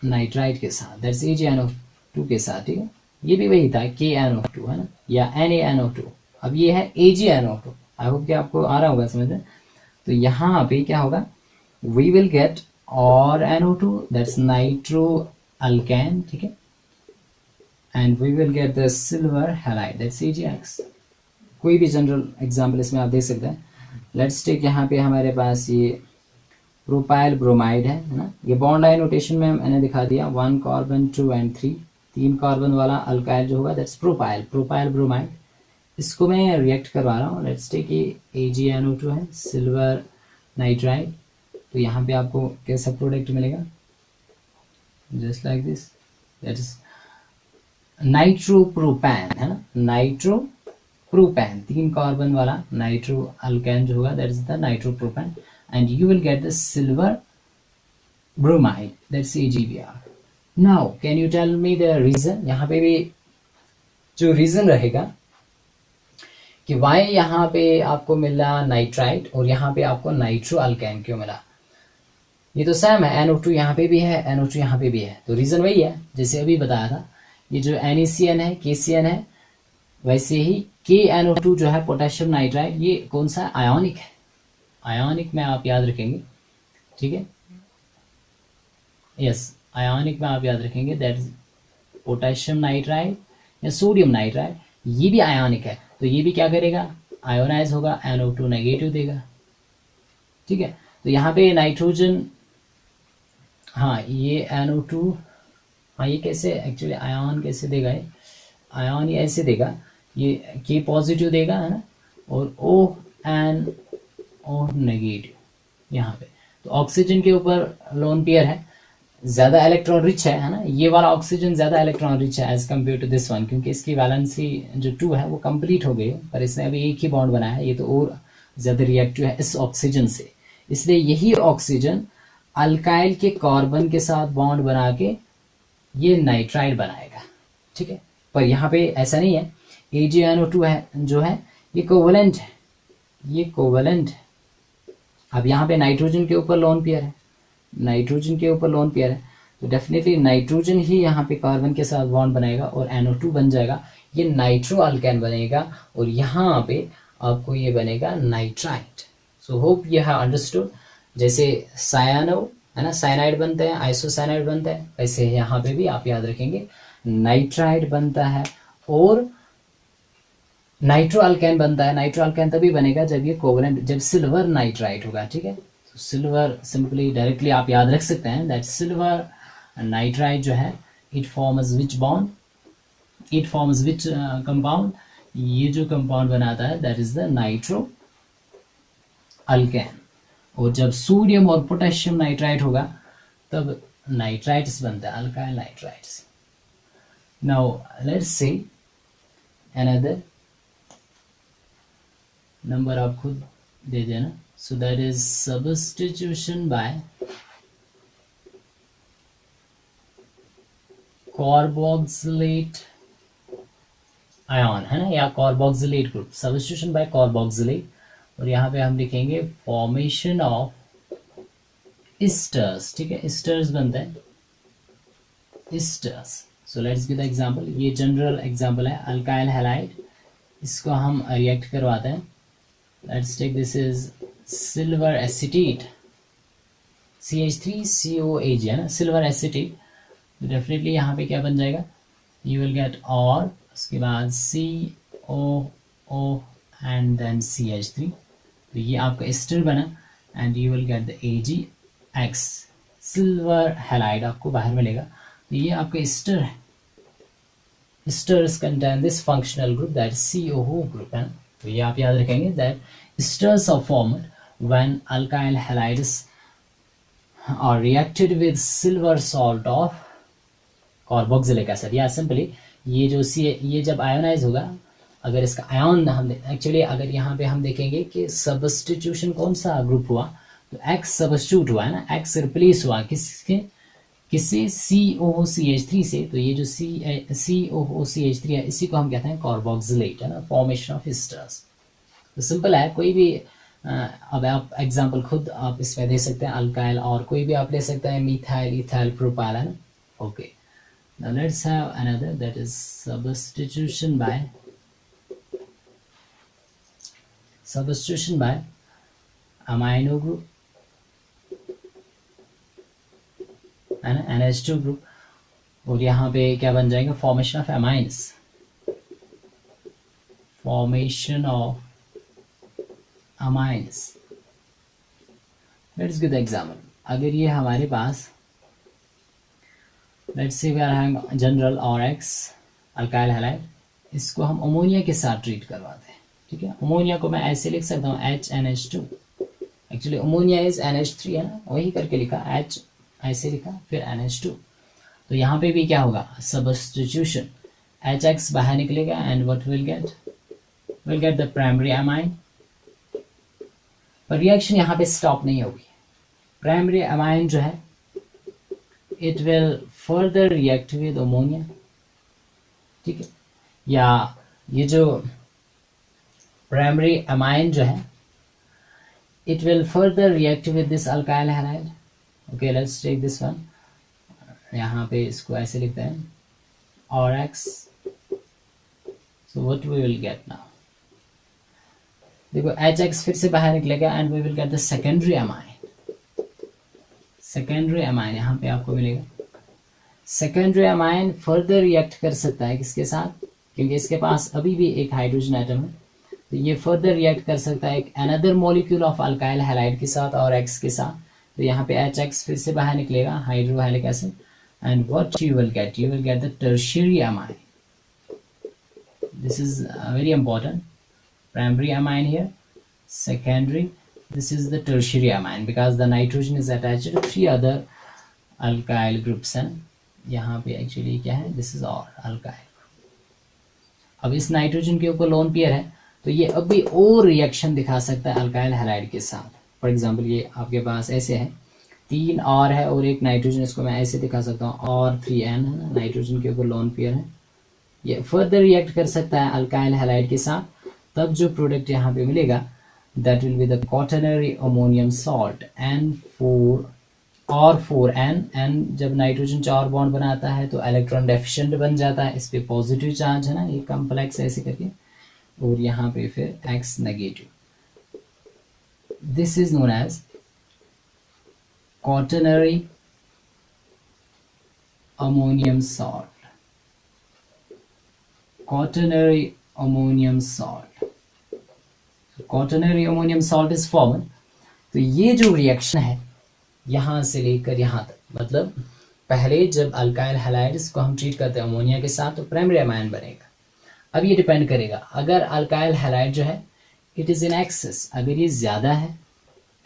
nitrite के साथ, दैट्स AgNO2 के साथ। ठीक है, ये भी वही था KNO2 है ना, या NaNO2। अब ये है AgNO2। आई होप कि आपको आ रहा होगा समझ में। तो यहाँ पे क्या होगा, वी विल गेट और NO2 दैट्स नाइट्रो अल्केन। ठीक है, and we will get the silver halide that's AgX। कोई भी जनरल एग्जांपल इसमें आप दे सकते हैं। लेट्स टेक, यहाँ पे हमारे पास ये प्रोपाइल ब्रोमाइड है ना, ये बॉन्ड लाइन नोटेशन में मैंने दिखा दिया, 1 कार्बन 2 and 3, 3 कार्बन वाला अल्काइल जो होगा दैट्स प्रोपाइल ब्रोमाइड। इसको मैं रिएक्ट करवा रहा हूँ। लेट्स टेक ये AgNO2 है, सिल्वर नाइट्राइड। तो यहाँ पे आपको कैसा प्रोडक्ट मिलेगा, just like this, that is nitropropane है ना, नाइट्रोप्रोपैन, 3 कार्बन वाला नाइट्रो अल्केन जो होगा that is the nitropropane, and you will get the silver bromide that's AgBr. Now can you tell me the reason, यहाँ पे भी जो रीजन रहेगा कि why यहाँ पे आपको मिला नाइट्राइट और यहाँ पे आपको नाइट्रो अल्केन क्यों मिला। ये तो सेम है, NO2 यहाँ पे भी है, NO2 यहाँ पे भी है, तो रीजन वही है जैसे अभी बताया था। ये जो NaCN है, KCN है, वैसे ही KNO2 जो है पोटेशियम नाइट्राइड, ये कौन सा आयोनिक है, आयोनिक में आप याद रखेंगे। ठीक है, यस, आयोनिक में आप याद रखेंगे दैट इज पोटेशियम नाइट्राइड या सोडियम नाइट्राइड, ये भी आयोनिक है। तो ये भी क्या करेगा, आयोनाइज होगा, NO2 नेगेटिव देगा। ठीक है, तो यहाँ पे नाइट्रोजन, हाँ ये NO2, हाँ ये कैसे एक्चुअली आयन कैसे देगा, ये आयन ये ऐसे देगा, ये K पॉजिटिव देगा है ना, और ONO नेगेटिव यहाँ पे। तो ऑक्सीजन के ऊपर लोन पेयर है, ज्यादा इलेक्ट्रॉन रिच है ना, ये वाला ऑक्सीजन ज्यादा इलेक्ट्रॉन रिच है as compare to this one, क्योंकि इसकी वैलेंसी जो 2 है वो कंप्लीट हो गई है, पर इसने अभी एक ही बॉन्ड बनाया है, ये तो और ज्यादा रिएक्टिव है इस ऑक्सीजन से। इसलिए यही ऑक्सीजन अल्काइल के कार्बन के साथ बॉन्ड बना के ये नाइट्राइड बनाएगा। ठीक है, पर यहाँ पे ऐसा नहीं है, AgNO2 है जो है ये कोवलेंट है, ये कोवलेंट है। अब यहाँ पे नाइट्रोजन के ऊपर लोन पेयर है, नाइट्रोजन के ऊपर लोन पेयर है, तो डेफिनेटली नाइट्रोजन ही यहाँ पे कार्बन के साथ बॉन्ड बनाएगा और NO2 बन जाएगा, ये नाइट्रो अल्केन बनेगा, और यहाँ पे आपको ये बनेगा nitrite. So hope you have understood. जैसे सायानो है ना, साइनाइड बनते हैं, आइसोसाइनाइड बनते हैं, वैसे यहाँ पे भी आप याद रखेंगे नाइट्राइड बनता है और नाइट्रो अल्केन बनता है। नाइट्रो अल्केन तभी बनेगा जब ये कोवलेंट, जब सिल्वर नाइट्राइट होगा। ठीक है, तो सिल्वर सिंपली डायरेक्टली आप याद रख सकते हैं दैट सिल्वर नाइट्राइट जो है it forms which bond, it forms which compound, ये जो कंपाउंड बनाता है that is the nitro alkane. और जब सोडियम और पोटेशियम नाइट्राइट होगा तब नाइट्राइट्स बनता है, alkyl nitrites. Now let's see another number, आप खुद दे देना। So that is substitution by carboxylate ion है ना, या carboxylate group, substitution by carboxylate. और यहाँ पे हम लिखेंगे फॉर्मेशन ऑफ esters, ठीक है, esters बनता है esters. So let's give the example. ये जनरल एग्जाम्पल है अल्काइल हैलाइड, इसको हम रिएक्ट करवाते हैं. Let's take this is silver acetate CH3COAG है ना, सिल्वर एसिटेट. डेफिनेटली यहाँ पे क्या बन जाएगा, यू विल गेट और उसके बाद COO एंड देन CH3. तो ये आपका एस्टर बना and you will get the AgX, silver halide आपको बाहर मिलेगा. तो ये आपका एस्टर है. Esters contain this functional group, that is COO group है ना. तो ये आप याद रखेंगे that esters are formed when alkyl halides are reacted with silver salt of carboxylic acid. या सिंपली ये जो ये जब आयोनाइज होगा, अगर इसका आयन हम एक्चुअली अगर यहाँ पे हम देखेंगे कि सब्स्टिट्यूशन कौन सा ग्रुप हुआ, तो X सब्स्टिट्यूट हुआ है ना, X रिप्लेस हुआ किससे COOCH3 से. तो ये जो COOCH3 है इसी को हम कहते हैं कार्बोक्सिलेट है ना, फॉर्मेशन ऑफ एस्टर्स. तो सिंपल है, कोई भी अब आप एग्जांपल खुद आप इसमें दे सकते हैं अल्काइल, और कोई भी आप ले सकते हैं मिथाइल, इथाइल, प्रोपाइल है ना. Okay, now let's have another, that is substitution by amino group है ना, NH2 ग्रुप. और यहाँ पे क्या बन जाएगा, formation of amines, formation of amines. Let's give the example. अगर ये हमारे पास let's say we are having general RX alkyl halide, इसको हम अमोनिया के साथ ट्रीट करवाते हैं. ठीक है, अमोनिया को मैं ऐसे लिख सकता हूँ HNH2. Actually ammonia is NH3 है ना, वही करके लिखा, H ऐसे लिखा फिर NH2. तो यहाँ पे भी क्या होगा, सब्स्टिट्यूशन, HX बाहर निकलेगा and what will get the primary amine. पर रिएक्शन यहाँ पे स्टॉप नहीं होगी. प्राइमरी अमाइन जो है it will further react with ammonia. ठीक है, या ये जो प्राइमरी अमाइन जो है it will further react with this alkyl halide. Okay, let's take this one. यहाँ पे इसको ऐसे लिखते हैं RX. So what we will get now, देखो HX फिर से बाहर निकलेगा and we will get the secondary amine. Secondary amine यहाँ पे आपको मिलेगा. सेकेंडरी अमाइन फर्दर रिएक्ट कर सकता है किसके साथ, क्योंकि इसके पास अभी भी एक हाइड्रोजन एटम है, तो ये फर्दर रिएक्ट कर सकता है एक another molecule of alkyl halide के साथ और X के साथ. तो यहाँ पे HX फिर से बाहर निकलेगा, hydrohalic acid, and what you will get the tertiary amine. This is very important. Primary amine here, secondary, this is the tertiary amine because the nitrogen is attached to 3 other alkyl groups. and यहाँ पे actually क्या है, this is और alkyl. अब इस nitrogen के ऊपर lone pair है, तो ये अभी और रिएक्शन दिखा सकता है अल्काइल हैलाइड के साथ. फॉर एग्जांपल ये आपके पास ऐसे है, 3 R है और एक नाइट्रोजन, इसको मैं ऐसे दिखा सकता हूँ और 3N है ना, नाइट्रोजन के ऊपर लोन पेयर है. ये फर्दर रिएक्ट कर सकता है अल्काइल हैलाइड के साथ. तब जो प्रोडक्ट यहाँ पे मिलेगा that will be the quaternary ammonium salt N4 और 4N. N जब नाइट्रोजन 4 बॉन्ड बनाता है तो इलेक्ट्रॉन डेफिशिएंट बन जाता है, इस पे पॉजिटिव चार्ज है ना, ये कॉम्प्लेक्स ऐसे करके, और यहाँ पे फिर X negative. This is known as quaternary ammonium salt. quaternary ammonium salt. Quaternary ammonium salt is formed. तो ये जो रिएक्शन है यहाँ से लेकर यहाँ तक, मतलब पहले जब अल्काइल हैलाइड्स को हम ट्रीट करते हैं अमोनिया के साथ तो प्राइमरी अमाइन बनेगा. अब ये डिपेंड करेगा, अगर अल्काइल हैलाइड जो है इट इज इन एक्सेस, अगर ये ज्यादा है,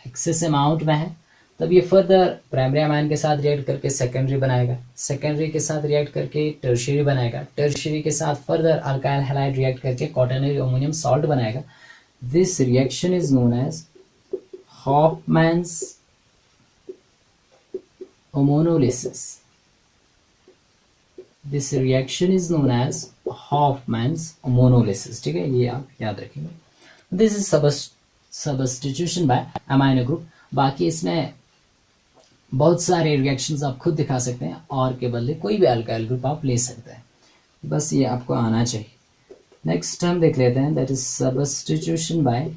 एक्सेस अमाउंट में है, तब ये फर्दर प्राइमरी अमाइन के साथ रिएक्ट करके सेकेंडरी बनाएगा, सेकेंडरी के साथ रिएक्ट करके टर्शियरी बनाएगा, टर्शियरी के साथ फर्दर अल्काइल हैलाइड रिएक्ट करके क्वाटरनरी अमोनियम सॉल्ट बनाएगा. This reaction is known as Hofmann's ammonolysis. This reaction is known as Hofmann's ammonolysis. ठीक है, ये आप याद रखेंगे. This is substitution by amino group. बाकी इसमें बहुत सारे रिएक्शंस आप खुद दिखा सकते हैं, और के बदले कोई भी अल्काइल ग्रुप आप ले सकते हैं, बस ये आपको आना चाहिए। नेक्स्ट हम देख लेते हैं, that is substitution by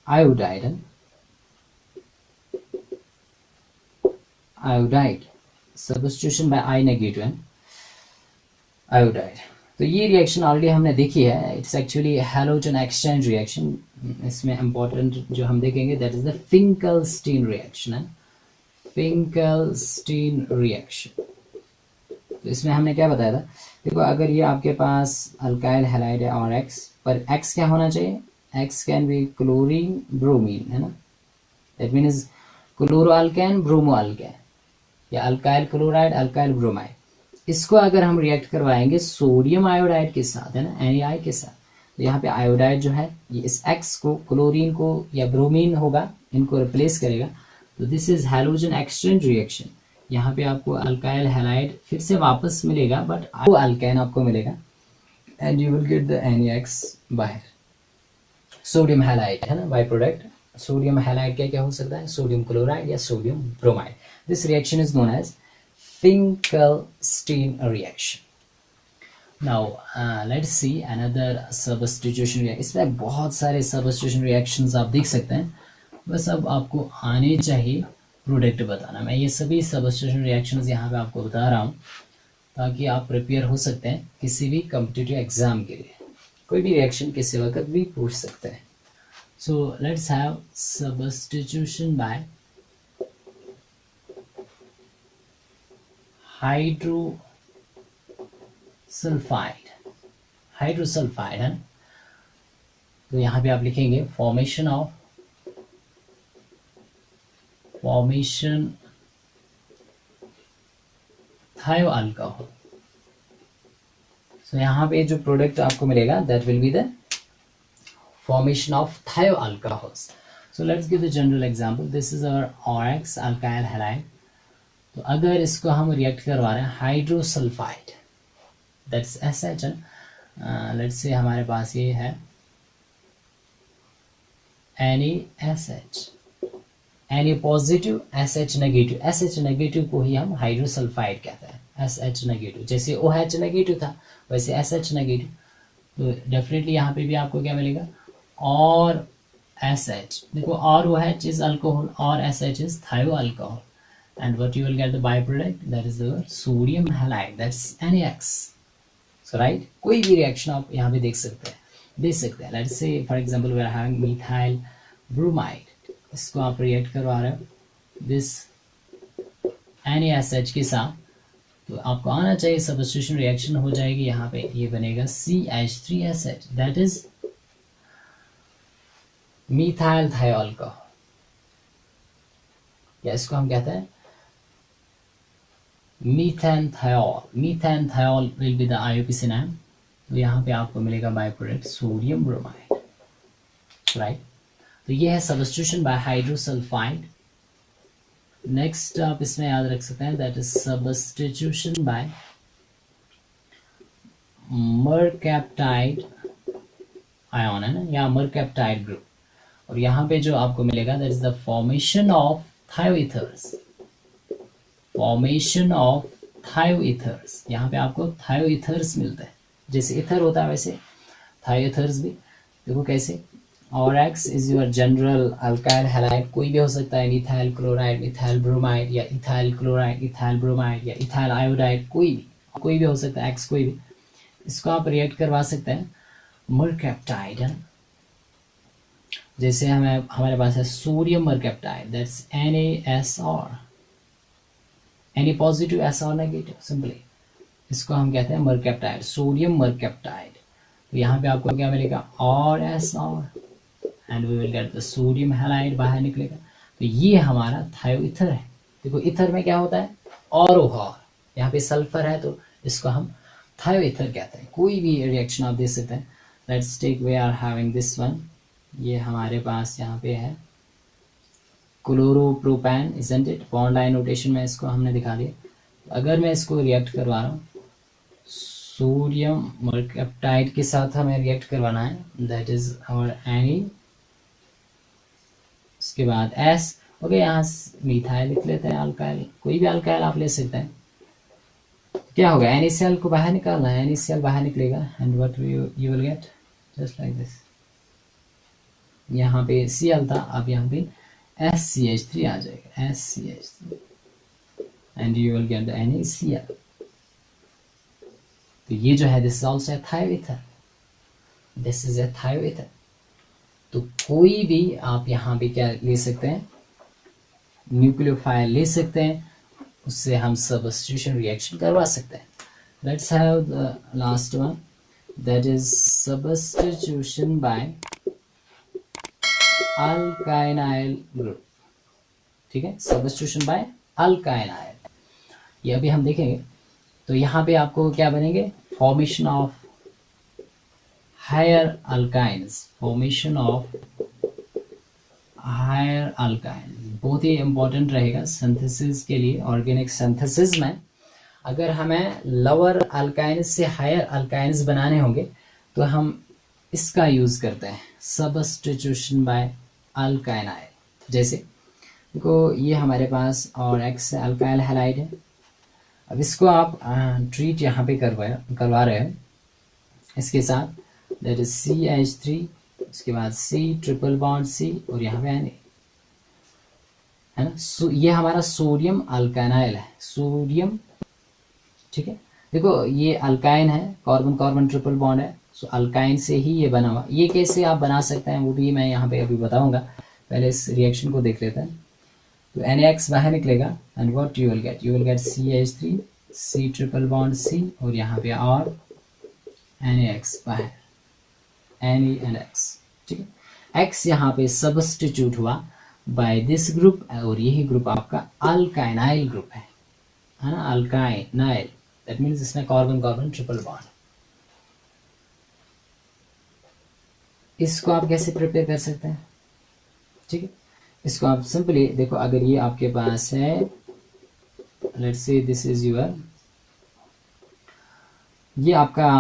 iodide. Substitution by I negative iodide. तो ये रिएक्शन ऑलरेडी हमने देखी है, it's actually halogen exchange reaction. इसमें इंपॉर्टेंट जो हम देखेंगे that is the Finkelstein reaction है, फिंकलस्टीन रिएक्शन। तो इसमें हमने क्या बताया था, देखो अगर ये आपके पास अल्काइल हैलाइड है और एक्स, पर एक्स क्या होना चाहिए, x can be chlorine bromine, है ना, that means chloro alkane bromo alkane, या अल्काइल क्लोराइड अल्काइल ब्रोमाइड। इसको अगर हम रिएक्ट करवाएंगे सोडियम आयोडाइड के साथ, है ना, NaI के साथ, तो यहाँ पे आयोडाइड जो है ये इस एक्स को, क्लोरीन को या ब्रोमीन होगा, इनको रिप्लेस करेगा। तो this is halogen exchange reaction. यहाँ पे आपको अल्काइल हैलाइड फिर से वापस मिलेगा, बट वो अल्केन आपको मिलेगा, and you will get the NaX बाहर। सोडियम हैलाइड है ना, बाय प्रोडक्ट सोडियम हैलाइड क्या क्या हो सकता है, सोडियम क्लोराइड या sodium bromide. This reaction is known as Finkelstein reaction. Now let's see another substitution reaction. इसमें बहुत सारे substitution reactions आप देख सकते हैं, बस अब आपको आने चाहिए प्रोडक्ट बताना। मैं ये सभी substitution reactions यहाँ पे आपको बता रहा हूँ ताकि आप प्रिपेयर हो सकते हैं किसी भी कॉम्पिटिटिव एग्जाम के लिए, कोई भी रिएक्शन किसी वक्त भी पूछ सकते हैं। So let's have substitution by hydrosulphide है ना। तो यहाँ पे आप लिखेंगे फॉर्मेशन थायो अल्कोहल। सो यहाँ पे जो प्रोडक्ट आपको मिलेगा that will be the formation of thio alcohols. So let's give the general example, this is our ORX alkyl halide. तो अगर इसको हम रिएक्ट करवा रहे हैं hydrosulphide, that's SH, let's say हमारे पास ये है NaSH, Na positive SH negative, SH negative को ही हम हाइड्रोसल्फाइड कहते हैं, SH नेगेटिव। जैसे OH नेगेटिव था वैसे SH नेगेटिव। तो डेफिनेटली यहाँ पे भी आपको क्या मिलेगा, और SH, देखो और OH इज अल्कोहल और SH इज थायो alcohol, and what you will get the byproduct, that is the sodium halide, that's NaX. So right, कोई भी रिएक्शन आप यहाँ पे दे सकते हैं। Let's say for example we are having methyl bromide, इसको आप रिएक्ट करवा रहे हो this NaSH के साथ, तो आपको आना चाहिए सब्स्टिट्यूशन रिएक्शन हो जाएगी। यहाँ पे ये बनेगा CH3SH, that is methyl thiol alcohol, या इसको हम कहते हैं methane thiol will be the IUPAC नाम। तो यहाँ पे आपको मिलेगा by product sodium bromide, right. तो ये है सब्स्टिट्यूशन बाय हाइड्रोसल्फाइड। नेक्स्ट आप इसमें याद रख सकते हैं that is substitution by mercaptide ion, है ना, या मरकैप्टाइड ग्रुप। और यहाँ पे जो आपको मिलेगा that is the formation of thioethers, यहाँ पे आपको थायोईथर्स मिलता है, जैसे इथर होता है वैसे थायोईथर्स भी। देखो कैसे, ORX is your general alkyl halide, कोई भी हो सकता है, मिथाइल क्लोराइड, मिथाइल ब्रोमाइड, या इथाइल क्लोराइड, इथाइल ब्रोमाइड, या इथाइल आयोडाइड, कोई भी हो सकता है, X कोई भी। इसको आप रिएक्ट करवा सकते हैं मरकैप्टाइड, है। जैसे हमारे पास है sodium mercaptide, that's NaSR, Na positive SR negative, simply इसको हम कहते हैं मरकैप्टाइड, सोडियम मरकैप्टाइड। तो यहाँ पे आपको क्या मिलेगा, RSR, and we will get the sodium halide बाहर निकलेगा। तो ये हमारा थायोईथर है। देखो इथर में क्या होता है, और यहाँ पे सल्फर है, तो इसको हम थायोईथर कहते हैं। कोई भी रिएक्शन आप दे सकते हैं। Let's take, we are having this one, ये हमारे पास यहाँ पे है chloropropane, isn't it, bond line notation में इसको हमने दिखा दिया। अगर मैं इसको रिएक्ट करवा रहा हूँ सोडियम मरकैप्टाइड के साथ, हमें रिएक्ट करवाना है, दैट इज आवर उसके बाद S, ओके, यहाँ मिथाइल लिख लेते हैं, अल्काइल, कोई भी अल्काइल आप ले सकते हैं। क्या होगा, NaCl को बाहर निकालना है, NaCl बाहर निकलेगा and what you will get just like this. यहाँ पे Cl था, अब यहाँ पे SCH3 आ जाएगा, SCH3 and you will get the NaCl। तो ये जो है this is also थायोईथर, this is a थायोईथर। तो कोई भी आप यहाँ पे क्या ले सकते हैं, न्यूक्लियोफाइल ले सकते हैं, उससे हम सब्स्टिट्यूशन रिएक्शन करवा सकते हैं। Let's have the last one, that is substitution by alkynyl group. ठीक है, सब्स्टिट्यूशन बाय अल्काइनाइल, ये अभी हम देखेंगे। तो यहाँ पे आपको क्या बनेंगे, formation of higher alkynes, formation of higher alkynes बहुत ही इंपॉर्टेंट रहेगा सिंथेसिस के लिए। ऑर्गेनिक सिंथेसिस में अगर हमें लोअर अल्काइन्स से हायर अल्काइन्स बनाने होंगे तो हम इसका यूज करते हैं, सब्स्टिट्यूशन बाय अल्काइनाइल। जैसे देखो ये हमारे पास और एक्स अल्काइल हैलाइड है, अब इसको आप ट्रीट यहाँ पे करवा रहे हैं इसके साथ, दैट इज CH3, उसके बाद C ट्रिपल बॉन्ड C और यहाँ पे Na, है ना। ये हमारा सोडियम अल्काइनाइल है, सोडियम, ठीक है। देखो ये अल्काइन है, कार्बन कार्बन ट्रिपल बॉन्ड है, सो अल्काइन से ही ये बना हुआ। ये कैसे आप बना सकते हैं वो भी मैं यहाँ पे अभी बताऊंगा, पहले इस रिएक्शन को देख लेते हैं। तो NaX बाहर निकलेगा and what you will gate CH3 C triple bond C और यहाँ पे और NaX बाहर, NaNX, ठीक है। X यहाँ पे सब्स्टिट्यूट हुआ बाय दिस ग्रुप और यही ग्रुप आपका अल्काइनाइल ग्रुप है ना, अल्काइनाइल, दैट मीन्स इसमें कार्बन कार्बन ट्रिपल बॉन्ड। इसको आप कैसे प्रिपेयर कर सकते हैं, ठीक है। इसको आप सिंपली देखो, अगर ये आपके पास है, let's say this is your, ये आपका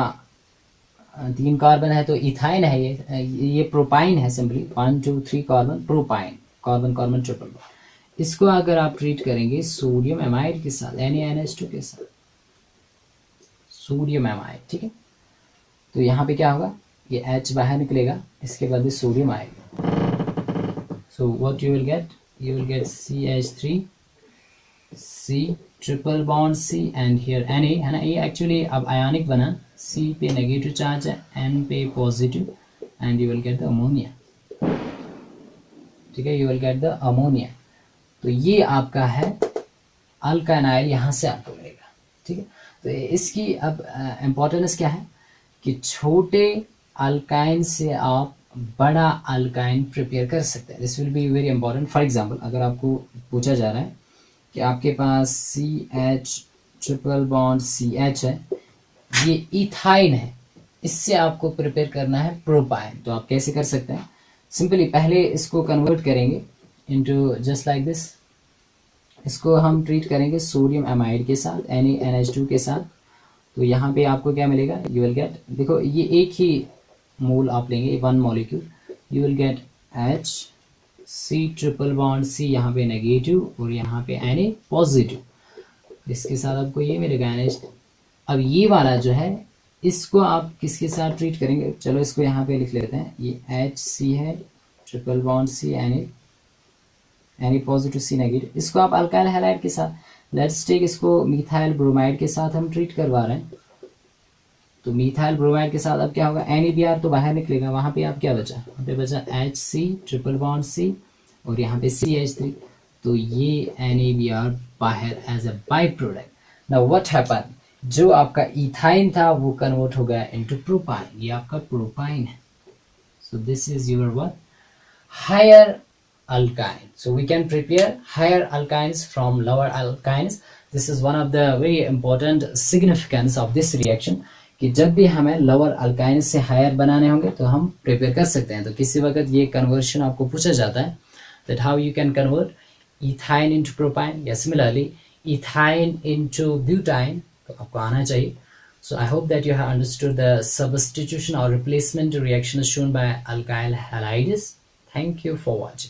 3 कार्बन है तो इथाइन है, ये प्रोपाइन है, simply 1 2 3 carbon, propyne, carbon carbon triple bond. इसको अगर आप ट्रीट करेंगे सोडियम एमाइड के साथ, NaNH2 के साथ, सोडियम एमाइड, ठीक है। तो यहाँ पे क्या होगा, ये H बाहर निकलेगा, इसके बाद ये सोडियम आएगा। So what you will gate CH3 C triple bond C and here Na, है ना। ये एक्चुअली अब आयोनिक बना, C पे नेगेटिव चार्ज है, N पे positive and you will get the ammonia, ठीक है, you will get the ammonia. तो ये आपका है अल्काइनाइल, यहाँ से आपको मिलेगा, ठीक है। तो इसकी अब इम्पोर्टेंस क्या है कि छोटे अल्काइन से आप बड़ा अल्काइन प्रिपेयर कर सकते हैं। This will be very important. For example अगर आपको पूछा जा रहा है कि आपके पास CH ट्रिपल बॉन्ड CH है, ये इथाइन है, इससे आपको प्रिपेयर करना है प्रोपाइन, तो आप कैसे कर सकते हैं, सिंपली पहले इसको कन्वर्ट करेंगे इनटू जस्ट लाइक दिस। इसको हम ट्रीट करेंगे सोडियम एमाइड के साथ, NaNH2 के साथ। तो यहाँ पे आपको क्या मिलेगा, यू विल गेट, देखो ये एक ही मोल आप लेंगे, 1 molecule, you will gate H C triple bond C, यहाँ पे नेगेटिव और यहाँ पे Na पॉजिटिव, इसके साथ आपको ये मिलेगा NH। अब ये वाला जो है इसको आप किसके साथ ट्रीट करेंगे, चलो इसको यहाँ पे लिख लेते हैं, ये HC है, triple bond C, Na positive C negative, इसको आप अल्काइल हैलाइड के साथ, लेट्स टेक इसको मिथाइल ब्रोमाइड के साथ हम ट्रीट करवा रहे हैं। तो मिथाइल ब्रोमाइड के साथ अब क्या होगा, NaBr तो बाहर निकलेगा, वहां पे आप क्या बचा, वहां पे बचा HC ट्रिपल बॉन्ड C और यहाँ पे CH3, तो ये NaBr बाहर as a by product. Now what happen, जो आपका इथाइन था वो कन्वर्ट हो गया इनटू प्रोपाइन, ये आपका प्रोपाइन है। So this is your what, higher alkyne. So we can prepare higher alkynes from lower alkynes. This is one of the very important significance of this reaction कि जब भी हमें lower alkynes से higher बनाने होंगे तो हम prepare कर सकते हैं। तो किसी वक्त ये conversion आपको पूछा जाता है that how you can convert ethine into propine या similarly ethine into butane, तो आपको आना चाहिए। So I hope that you have understood the substitution or replacement reaction shown by alkyl halides. Thank you for watching.